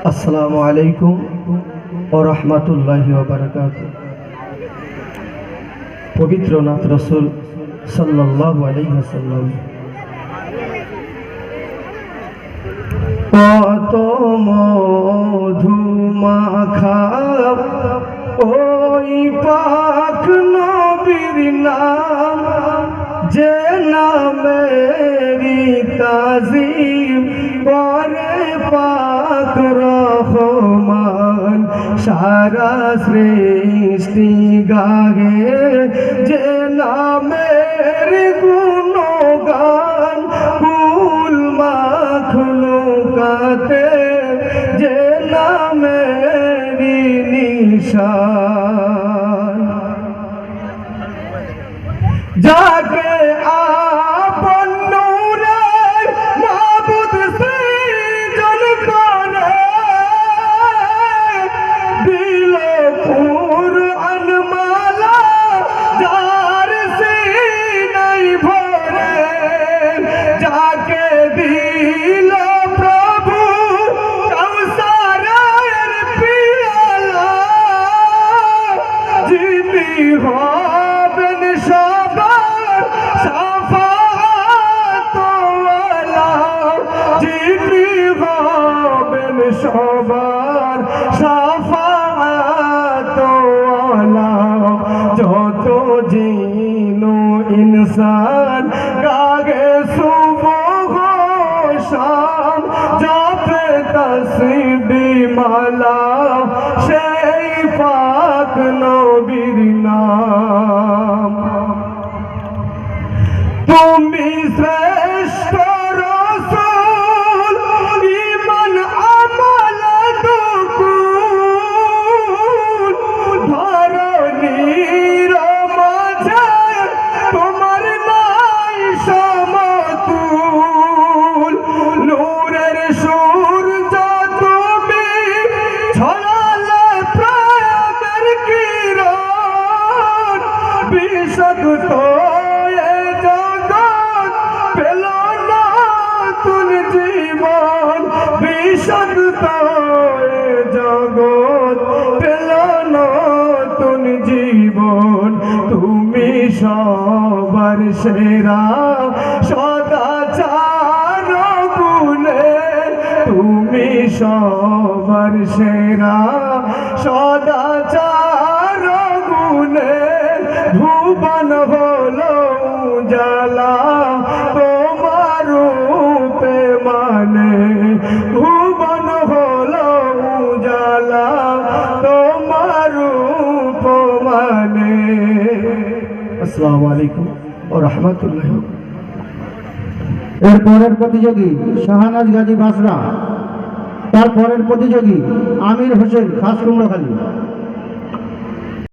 আসসালামু আলাইকুম ওয়া রাহমাতুল্লাহি ওয়া বারাকাতুহু। পবিত্র নাথ রাসূল সাল্লাল্লাহু আলাইহি ওয়াসাল্লাম কত মধু মাখা ওই পাক নবীর নাম, যে নামেরি তাজিম করে পাক রহমান। সারা সৃষ্টি গাহে যে নামের গুণগান, কুল মাখলুকাতে যে নামেরি নিশান। যাকে আপন নূরে মাবুদ সৃজন করে দিল কুরআন মালা যার সিনায় ভরে, যাকে দিল প্রভু কাউসারের পিয়ালা, যিনি হবেন সবার শাফাআতওয়ালা, যিনি হবেন সবার শাফাআতওয়ালা। যত জিন ও ইনসান গাগে সুবহ শাম, জপে তাসবিহ মালা সেই পাক নবীর নাম। তুমি শ্রেষ্ঠ রাসূল, ঈমান আমল দুকুল, ধরণীর মাঝে তোমার নাই সমতুল। নূরের সূর্য তুমি ছড়ালে প্রেমের কিরণ, বিশুদ্ধ জগৎ পেল নতুন জীবন। তুমি সবার সেরা সদাচার গুণে, তুমি সবার সেরা সদাচার গুণে। ভুবন হলো উজালা তোমার রূপে মানে, ভুবন হলো উজালা তোমার রূপ মানে। আসসালামু আলাইকুম ওয়া রাহমাতুল্লাহি। এর পরের প্রতিযোগী শাহনাজ গাজী বাসরা, তার পরের প্রতিযোগী আমির হোসেন খাস কুমড়াখালী।